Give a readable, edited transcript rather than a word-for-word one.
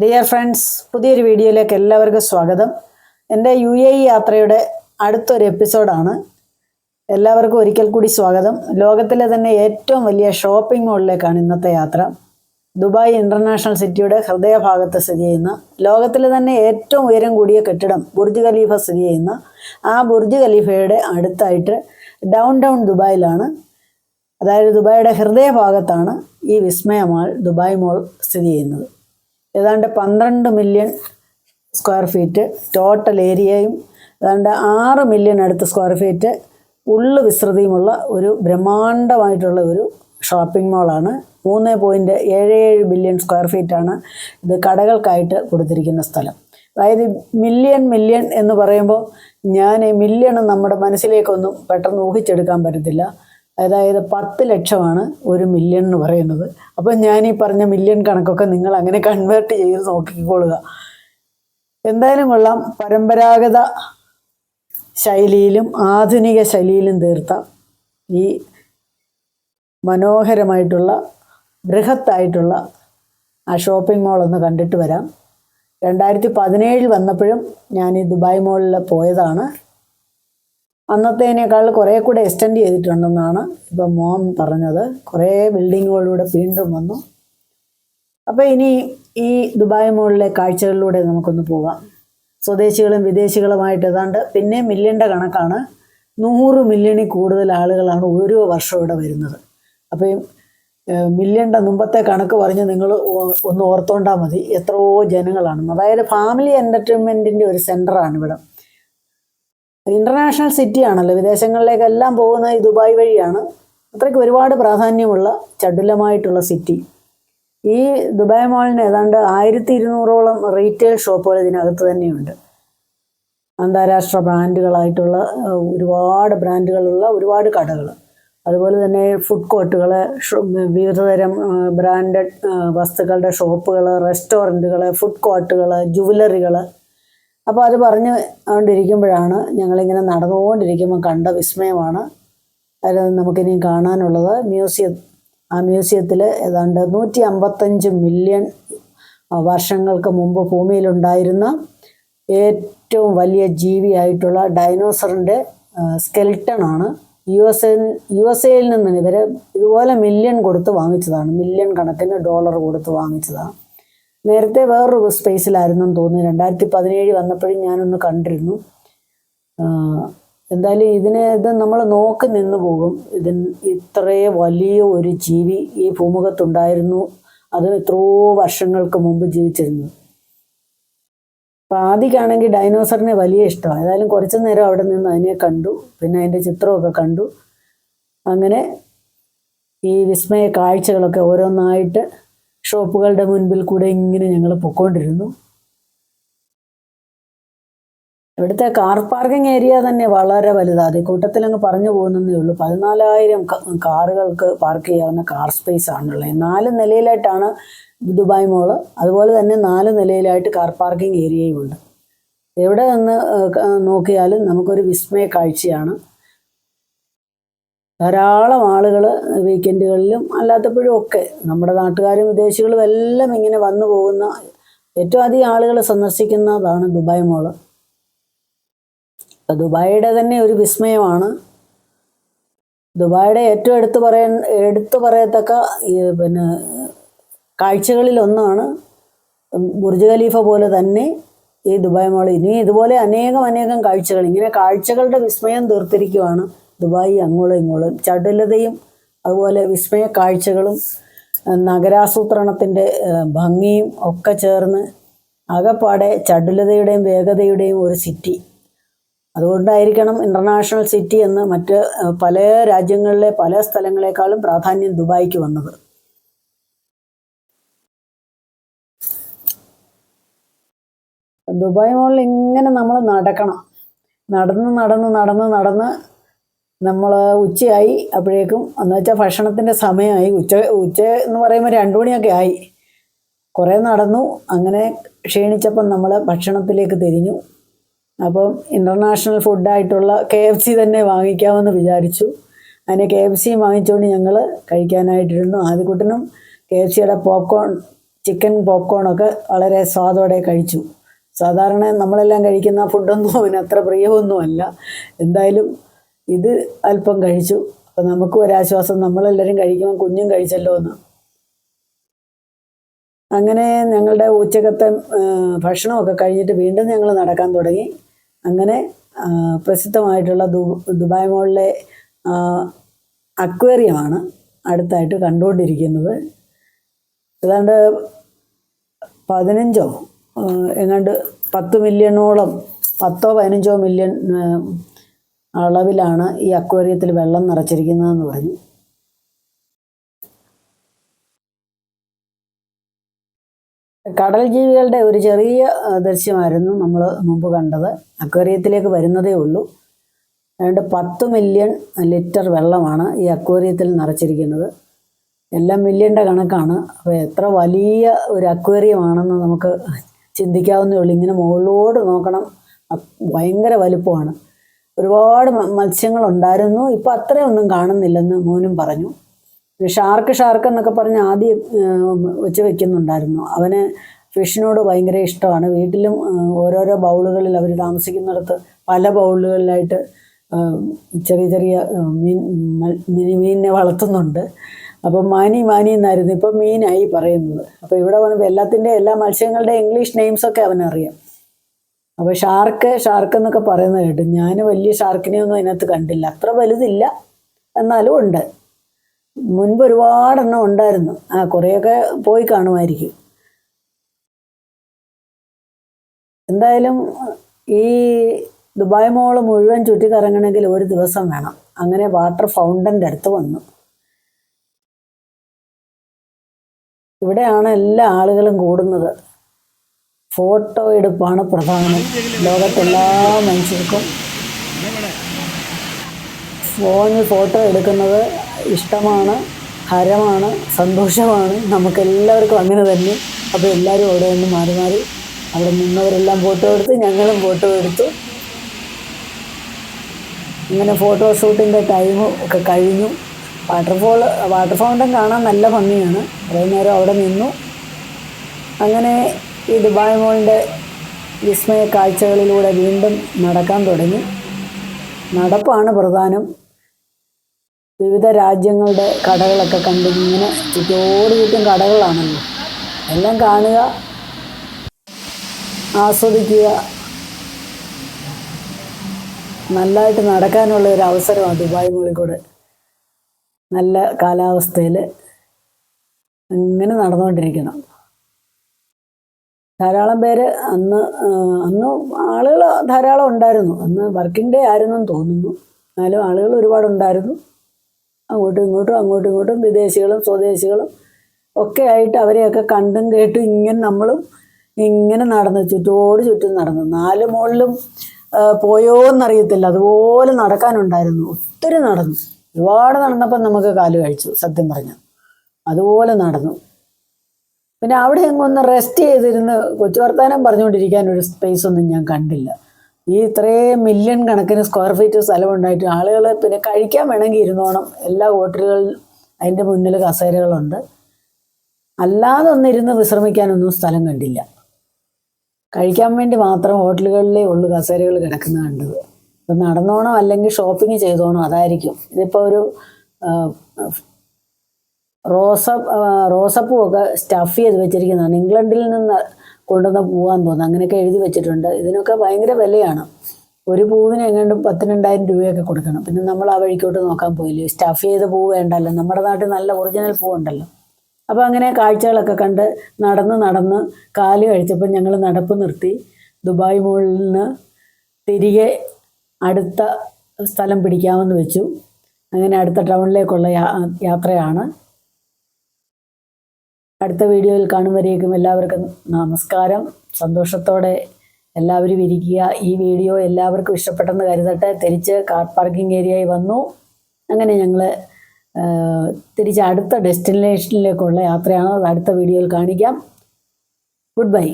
Dear friends, പുതിയൊരു വീഡിയോയിലേക്ക് എല്ലാവർക്കും സ്വാഗതം. എൻ്റെ UAE യാത്രയുടെ അടുത്തൊരു എപ്പിസോഡാണ്. എല്ലാവർക്കും ഒരിക്കൽ കൂടി സ്വാഗതം. ലോകത്തിലെ തന്നെ ഏറ്റവും വലിയ ഷോപ്പിംഗ് മോളിലേക്കാണ് ഇന്നത്തെ യാത്ര. ദുബായ് ഇൻ്റർനാഷണൽ സിറ്റിയുടെ ഹൃദയഭാഗത്ത് സ്ഥിതി ചെയ്യുന്ന, ലോകത്തിലെ തന്നെ ഏറ്റവും ഉയരം കൂടിയ കെട്ടിടം ബുർജ് ഖലീഫ സ്ഥിതി ചെയ്യുന്ന ആ ബുർജ് ഖലീഫയുടെ അടുത്തായിട്ട് ഡൗൺ ദുബായിലാണ്, അതായത് ദുബായിയുടെ ഹൃദയഭാഗത്താണ് ഈ വിസ്മയ മാൾ, ദുബായ് മോൾ സ്ഥിതി ചെയ്യുന്നത്. ഏതാണ്ട് 12 മില്യൺ സ്ക്വയർ ഫീറ്റ് ടോട്ടൽ ഏരിയയും ഏതാണ്ട് 6 മില്യൺ അടുത്ത് സ്ക്വയർ ഫീറ്റ് ഉള്ളു വിസ്തൃതിയുമുള്ള ഒരു ബ്രഹ്മാണ്ഡമായിട്ടുള്ള ഒരു ഷോപ്പിംഗ് മോളാണ്. 3.77 ബില്യൺ സ്ക്വയർ ഫീറ്റാണ് ഇത് കടകൾക്കായിട്ട് കൊടുത്തിരിക്കുന്ന സ്ഥലം. അതായത് മില്യൺ എന്ന് പറയുമ്പോൾ മില്യൺ നമ്മുടെ മനസ്സിലേക്കൊന്നും പെട്ടെന്ന് ഊഹിച്ചെടുക്കാൻ പറ്റത്തില്ല. അതായത് 10 ലക്ഷമാണ് ഒരു മില്യൺ എന്ന് പറയുന്നത്. അപ്പം ഞാൻ ഈ പറഞ്ഞ മില്യൺ കണക്കൊക്കെ നിങ്ങൾ അങ്ങനെ കൺവേർട്ട് ചെയ്ത് നോക്കിക്കൊള്ളുക. എന്തായാലും കൊള്ളാം. പരമ്പരാഗത ശൈലിയിലും ആധുനിക ശൈലിയിലും തീർത്ത ഈ മനോഹരമായിട്ടുള്ള ബൃഹത്തായിട്ടുള്ള ആ ഷോപ്പിംഗ് മോൾ ഒന്ന് കണ്ടിട്ട് വരാം. 2017 വന്നപ്പോഴും ഞാൻ ഈ ദുബായ് മോളിൽ പോയതാണ്. അന്നത്തേനേക്കാൾ കുറേ കൂടെ എക്സ്റ്റെൻഡ് ചെയ്തിട്ടുണ്ടെന്നാണ് ഇപ്പം മോൻ പറഞ്ഞത്. കുറേ ബിൽഡിങ്ങുകളിലൂടെ വീണ്ടും വന്നു. അപ്പോൾ ഇനി ഈ ദുബായ് മോളിലെ കാഴ്ചകളിലൂടെ നമുക്കൊന്ന് പോകാം. സ്വദേശികളും വിദേശികളുമായിട്ട് ഏതാണ്ട് പിന്നെ മില്യൻ്റെ കണക്കാണ്. 100 മില്യണിൽ കൂടുതൽ ആളുകളാണ് ഓരോ വർഷവും ഇവിടെ വരുന്നത്. അപ്പോൾ ഈ മില്യൻ്റെ മുമ്പത്തെ കണക്ക് പറഞ്ഞ് നിങ്ങൾ ഒന്ന് ഓർത്തോണ്ടാൽ മതി എത്രയോ ജനങ്ങളാണെന്ന്. അതായത് ഫാമിലി എൻ്റർടൈൻമെൻറ്റിൻ്റെ ഒരു സെൻ്ററാണ് ഇവിടെ. ഇൻ്റർനാഷണൽ സിറ്റി ആണല്ലോ, വിദേശങ്ങളിലേക്കെല്ലാം പോകുന്ന ഈ ദുബായ് വഴിയാണ്. അത്രയ്ക്ക് ഒരുപാട് പ്രാധാന്യമുള്ള ചടുലമായിട്ടുള്ള സിറ്റി. ഈ ദുബായ് മാളിന് ഏതാണ്ട് 1200ഓളം റീറ്റെയിൽ ഷോപ്പുകൾ ഇതിനകത്ത് തന്നെയുണ്ട്. അന്താരാഷ്ട്ര ബ്രാൻഡുകളായിട്ടുള്ള ഒരുപാട് ബ്രാൻഡുകളുള്ള ഒരുപാട് കടകൾ, അതുപോലെ തന്നെ ഫുഡ് കോർട്ടുകൾ, വിവിധതരം ബ്രാൻഡഡ് വസ്തുക്കളുടെ ഷോപ്പുകൾ, റെസ്റ്റോറൻറ്റുകൾ, ഫുഡ് കോർട്ടുകൾ, ജുവലറികൾ. അപ്പോൾ അത് പറഞ്ഞു കൊണ്ടിരിക്കുമ്പോഴാണ് ഞങ്ങളിങ്ങനെ നടന്നുകൊണ്ടിരിക്കുമ്പോൾ കണ്ട വിസ്മയമാണ്. അതിൽ നമുക്കിനിയും കാണാനുള്ളത് മ്യൂസിയം. ആ മ്യൂസിയത്തിൽ ഏതാണ്ട് 155 മില്യൺ വർഷങ്ങൾക്ക് മുമ്പ് ഭൂമിയിലുണ്ടായിരുന്ന ഏറ്റവും വലിയ ജീവിയായിട്ടുള്ള ഡൈനോസറിൻ്റെ സ്കെൽട്ടണാണ്. USA നിന്ന് ഇവർ ഇതുപോലെ മില്യൺ കൊടുത്ത് വാങ്ങിച്ചതാണ്. മില്യൺ കണക്കിന് ഡോളർ കൊടുത്ത് വാങ്ങിച്ചതാണ്. നേരത്തെ വേറൊരു സ്പേസിലായിരുന്നെന്ന് തോന്നുന്നു. 2017 വന്നപ്പോഴും ഞാനൊന്ന് കണ്ടിരുന്നു. എന്തായാലും ഇത് നമ്മൾ നോക്കി നിന്ന് പോകും. ഇത്രയേ വലിയ ഒരു ജീവി ഈ ഭൂമുഖത്തുണ്ടായിരുന്നു, അത് എത്രയോ വർഷങ്ങൾക്ക് മുമ്പ് ജീവിച്ചിരുന്നു. അപ്പം ആദ്യക്കാണെങ്കിൽ ഡൈനോസറിനെ വലിയ ഇഷ്ടമാണ്. ഏതായാലും കുറച്ച് നേരം അവിടെ നിന്ന് അതിനെ കണ്ടു, പിന്നെ അതിൻ്റെ ചിത്രമൊക്കെ കണ്ടു. അങ്ങനെ ഈ വിസ്മയ കാഴ്ചകളൊക്കെ ഓരോന്നായിട്ട് ഷോപ്പുകളുടെ മുൻപിൽ കൂടെ ഇങ്ങനെ ഞങ്ങൾ പൊയ്ക്കൊണ്ടിരുന്നു. ഇവിടുത്തെ കാർ പാർക്കിംഗ് ഏരിയ തന്നെ വളരെ വലുതാണ്. ഈ കൂട്ടത്തിലങ്ങ് പറഞ്ഞു പോകുന്നതേ ഉള്ളൂ. 14,000 കാറുകൾക്ക് പാർക്ക് ചെയ്യാവുന്ന കാർ സ്പേസ് ആണുള്ളത്. 4 നിലയിലായിട്ടാണ് ദുബായ് മോള്. അതുപോലെ തന്നെ 4 നിലയിലായിട്ട് കാർ പാർക്കിംഗ് ഏരിയയും ഉണ്ട്. എവിടെ നിന്ന് നോക്കിയാലും നമുക്കൊരു വിസ്മയ കാഴ്ചയാണ്. ധാരാളം ആളുകൾ വീക്കെൻഡുകളിലും അല്ലാത്തപ്പോഴും ഒക്കെ, നമ്മുടെ നാട്ടുകാരും വിദേശികളും എല്ലാം ഇങ്ങനെ വന്നു പോകുന്ന, ഏറ്റവും അധികം ആളുകൾ സന്ദർശിക്കുന്നതാണ് ദുബായ് മോള്. ദുബായിയുടെ തന്നെ ഒരു വിസ്മയമാണ്. ദുബായിയുടെ ഏറ്റവും എടുത്തു പറയത്തക്ക പിന്നെ കാഴ്ചകളിലൊന്നാണ് ബുർജ് ഖലീഫ പോലെ തന്നെ ഈ ദുബായ് മോൾ. ഇനി ഇതുപോലെ അനേകം കാഴ്ചകൾ, ഇങ്ങനെ കാഴ്ചകളുടെ വിസ്മയം തീർത്തിരിക്കുവാണ് ദുബായ്. അങ്ങോളം ഇങ്ങോളം ചടുലതയും അതുപോലെ വിസ്മയ കാഴ്ചകളും നഗരാസൂത്രണത്തിൻ്റെ ഭംഗിയും ഒക്കെ ചേർന്ന് ആകെപ്പാടെ ചടുലതയുടെയും വേഗതയുടെയും ഒരു സിറ്റി. അതുകൊണ്ടായിരിക്കണം ഇൻ്റർനാഷണൽ സിറ്റി എന്ന് മറ്റ് പല രാജ്യങ്ങളിലെ പല സ്ഥലങ്ങളെക്കാളും പ്രാധാന്യം ദുബായിക്ക് വന്നത്. ദുബായ് മോളിൽ ഇങ്ങനെ നമ്മൾ നടക്കണം. നടന്ന് നമ്മൾ ഉച്ചയായി. അപ്പോഴേക്കും എന്ന് വെച്ചാൽ ഭക്ഷണത്തിൻ്റെ സമയമായി. ഉച്ച എന്ന് പറയുമ്പോൾ 2 മണിയൊക്കെ ആയി. കുറേ നടന്നു. അങ്ങനെ ക്ഷീണിച്ചപ്പം നമ്മൾ ഭക്ഷണത്തിലേക്ക് തിരിഞ്ഞു. അപ്പം ഇൻ്റർനാഷണൽ ഫുഡായിട്ടുള്ള KFC തന്നെ വാങ്ങിക്കാമെന്ന് വിചാരിച്ചു. അതിന് KFC വാങ്ങിച്ചുകൊണ്ട് ഞങ്ങൾ കഴിക്കാനായിട്ടിരുന്നു. ആദ്യക്കുട്ടനും KFCയുടെ പോപ്കോൺ ചിക്കൻ പോപ്കോണൊക്കെ വളരെ സ്വാദോടെ കഴിച്ചു. സാധാരണ നമ്മളെല്ലാം കഴിക്കുന്ന ഫുഡൊന്നും അവന് അത്ര പ്രിയമൊന്നുമല്ല. എന്തായാലും ഇത് അല്പം കഴിച്ചു. അപ്പം നമുക്കും ഒരാശ്വാസം, നമ്മളെല്ലാവരും കഴിക്കുമ്പോൾ കുഞ്ഞും കഴിച്ചല്ലോ എന്ന്. അങ്ങനെ ഞങ്ങളുടെ ഉച്ചക്കത്തെ ഭക്ഷണമൊക്കെ കഴിഞ്ഞിട്ട് വീണ്ടും ഞങ്ങൾ നടക്കാൻ തുടങ്ങി. അങ്ങനെ പ്രസിദ്ധമായിട്ടുള്ള ദുബായ് മോളിലെ അക്വേറിയമാണ് അടുത്തായിട്ട് കണ്ടുകൊണ്ടിരിക്കുന്നത്. ഏതാണ്ട് 15 എങ്ങാണ്ട് 10 മില്യണോളം 10-15 മില്യൺ അളവിലാണ് ഈ അക്വേറിയത്തിൽ വെള്ളം നിറച്ചിരിക്കുന്നതെന്ന് പറഞ്ഞു. കടൽ ജീവികളുടെ ഒരു ചെറിയ ദൃശ്യമായിരുന്നു നമ്മൾ മുമ്പ് കണ്ടത്. അക്വേറിയത്തിലേക്ക് വരുന്നതേ ഉള്ളൂ. ഏതാണ്ട് 10 മില്യൺ ലിറ്റർ വെള്ളമാണ് ഈ അക്വേറിയത്തിൽ നിറച്ചിരിക്കുന്നത്. എല്ലാം മില്യൻ്റെ കണക്കാണ്. അപ്പോൾ എത്ര വലിയ ഒരു അക്വേറിയമാണെന്ന് നമുക്ക് ചിന്തിക്കാവുന്നേ ഉള്ളൂ. ഇങ്ങനെ മുകളിലോട്ട് നോക്കണം, ഭയങ്കര വലുപ്പമാണ്. ഒരുപാട് മത്സ്യങ്ങളുണ്ടായിരുന്നു. ഇപ്പോൾ അത്രയൊന്നും കാണുന്നില്ലെന്ന് മോനും പറഞ്ഞു. ഷാർക്ക് എന്നൊക്കെ പറഞ്ഞ് ആദ്യം വെച്ച് വെക്കുന്നുണ്ടായിരുന്നു. അവന് ഫിഷിനോട് ഭയങ്കര ഇഷ്ടമാണ്. വീട്ടിലും ഓരോരോ ബൗളുകളിൽ അവർ താമസിക്കുന്നിടത്ത് പല ബൗളുകളിലായിട്ട് ചെറിയ ചെറിയ മീനിനെ വളർത്തുന്നുണ്ട്. അപ്പം മാനി എന്നായിരുന്നു ഇപ്പം മീനായി പറയുന്നത്. അപ്പോൾ ഇവിടെ വന്നപ്പോൾ എല്ലാ മത്സ്യങ്ങളുടെ ഇംഗ്ലീഷ് നെയിംസൊക്കെ അവനറിയാം. അപ്പോൾ ഷാർക്ക് എന്നൊക്കെ പറയുന്നത് കേട്ടു. ഞാൻ വലിയ ഷാർക്കിനെയൊന്നും അതിനകത്ത് കണ്ടില്ല. അത്ര വലുതില്ല, എന്നാലും ഉണ്ട്. മുൻപ് ഒരുപാടെണ്ണം ഉണ്ടായിരുന്നു. കുറേയൊക്കെ പോയി കാണുമായിരിക്കും. എന്തായാലും ഈ ദുബായ് മോള് മുഴുവൻ ചുറ്റിക്കറങ്ങണമെങ്കിൽ ഒരു ദിവസം വേണം. അങ്ങനെ വാട്ടർ ഫൗണ്ടൻ്റെ അടുത്ത് വന്നു. ഇവിടെയാണ് എല്ലാ ആളുകളും കൂടുന്നത്. ഫോട്ടോ എടുപ്പാണ് പ്രധാനം. ലോകത്തെല്ലാ മനുഷ്യർക്കും ഫോണിൽ ഫോട്ടോ എടുക്കുന്നത് ഇഷ്ടമാണ്, ഹരമാണ്, സന്തോഷമാണ്. നമുക്കെല്ലാവർക്കും അങ്ങനെ തന്നെ. അപ്പോൾ എല്ലാവരും അവിടെ നിന്ന് മാറി അവിടെ നിന്നവരെല്ലാം ഫോട്ടോ എടുത്ത്, ഞങ്ങളും ഫോട്ടോ എടുത്തു. ഇങ്ങനെ ഫോട്ടോ ഷൂട്ടിൻ്റെ ടൈമും ഒക്കെ കഴിഞ്ഞു. വാട്ടർ ഫൗണ്ടൻ കാണാൻ നല്ല ഭംഗിയാണ്. കുറേ നേരം അവിടെ നിന്നു. അങ്ങനെ ഈ ദുബായ് മോളിൻ്റെ വിസ്മയ കാഴ്ചകളിലൂടെ വീണ്ടും നടക്കാൻ തുടങ്ങി. നടപ്പാണ് പ്രധാനം. വിവിധ രാജ്യങ്ങളുടെ കടകളൊക്കെ കണ്ട് ഇങ്ങനെ ചുറ്റും കടകളാണല്ലോ. എല്ലാം കാണുക, ആസ്വദിക്കുക. നല്ലതായിട്ട് നടക്കാനുള്ള ഒരു അവസരമാണ് ദുബായ് മോളിൽ കൂടെ. നല്ല കാലാവസ്ഥയിൽ ഇങ്ങനെ നടന്നുകൊണ്ടിരിക്കണം. ധാരാളം പേര് അന്ന് ആളുകൾ ധാരാളം ഉണ്ടായിരുന്നു. അന്ന് വർക്കിംഗ് ഡേ ആയിരുന്നെന്ന് തോന്നുന്നു. എന്നാലും ആളുകൾ ഒരുപാടുണ്ടായിരുന്നു. അങ്ങോട്ടും ഇങ്ങോട്ടും വിദേശികളും സ്വദേശികളും ഒക്കെ ആയിട്ട് അവരെയൊക്കെ കണ്ടും കേട്ടും ഇങ്ങനെ നമ്മളും ഇങ്ങനെ നടന്നു, ചുറ്റും നടന്നു. 4 മോളിലും പോയോ എന്നറിയത്തില്ല, അതുപോലെ നടക്കാനുണ്ടായിരുന്നു. ഒത്തിരി നടന്നു. ഒരുപാട് നടന്നപ്പം നമുക്ക് കാല് കഴിച്ചു, സത്യം പറഞ്ഞു. അതുപോലെ നടന്നു. പിന്നെ അവിടെ എങ്ങൊന്ന് റെസ്റ്റ് ചെയ്തിരുന്ന് കൊച്ചു വർത്താനം പറഞ്ഞുകൊണ്ടിരിക്കാൻ ഒരു സ്പേസ് ഒന്നും ഞാൻ കണ്ടില്ല. ഈ ഇത്രയും മില്യൺ കണക്കിന് സ്ക്വയർ ഫീറ്റ് സ്ഥലമുണ്ടായിട്ട് ആളുകൾ പിന്നെ കഴിക്കാൻ വേണമെങ്കിൽ ഇരുന്നോണം. എല്ലാ ഹോട്ടലുകളിലും അതിൻ്റെ മുന്നിൽ കസേരകളുണ്ട്. അല്ലാതെ ഒന്നിരുന്ന് വിശ്രമിക്കാനൊന്നും സ്ഥലം കണ്ടില്ല. കഴിക്കാൻ വേണ്ടി മാത്രം ഹോട്ടലുകളിലേ ഉള്ളൂ കസേരകൾ കിടക്കുന്നത് കണ്ടത്. ഇപ്പം നടന്നോണം അല്ലെങ്കിൽ ഷോപ്പിംഗ് ചെയ്തോണം, അതായിരിക്കും. ഇതിപ്പോൾ ഒരു റോസപ്പൂവൊക്കെ സ്റ്റഫ് ചെയ്ത് വെച്ചിരിക്കുന്നതാണ്. ഇംഗ്ലണ്ടിൽ നിന്ന് കൊണ്ടുവന്ന് പൂവാന്ന് തോന്നുന്നു. അങ്ങനെയൊക്കെ എഴുതി വെച്ചിട്ടുണ്ട്. ഇതിനൊക്കെ ഭയങ്കര വിലയാണ്. ഒരു പൂവിന് എങ്ങാണ്ടും 10,000-20,000 രൂപയൊക്കെ കൊടുക്കണം. പിന്നെ നമ്മൾ ആ വഴിക്കോട്ട് നോക്കാൻ പോയില്ലേ. സ്റ്റഫ് ചെയ്ത പൂവ് വേണ്ടല്ലോ, നമ്മുടെ നാട്ടിൽ നല്ല ഒറിജിനൽ പൂവുണ്ടല്ലോ. അപ്പോൾ അങ്ങനെ കാഴ്ചകളൊക്കെ കണ്ട് നടന്ന് കാല് കഴിച്ചപ്പോൾ ഞങ്ങൾ നടപ്പ് നിർത്തി. ദുബായ് മോളിൽ നിന്ന് തിരികെ അടുത്ത സ്ഥലം പിടിക്കാമെന്ന് വെച്ചു. അങ്ങനെ അടുത്ത ടൗണിലേക്കുള്ള യാത്രയാണ്. അടുത്ത വീഡിയോയിൽ കാണുമ്പോഴേക്കും എല്ലാവർക്കും നമസ്കാരം. സന്തോഷത്തോടെ എല്ലാവരും ഇരിക്കുക. ഈ വീഡിയോ എല്ലാവർക്കും ഇഷ്ടപ്പെട്ടെന്ന് കരുതട്ടെ. തിരിച്ച് കാർ പാർക്കിംഗ് ഏരിയയിൽ വന്നു. അങ്ങനെ ഞങ്ങൾ തിരിച്ച് അടുത്ത ഡെസ്റ്റിനേഷനിലേക്കുള്ള യാത്രയാണ്. അത് അടുത്ത വീഡിയോയിൽ കാണിക്കാം. Good bye.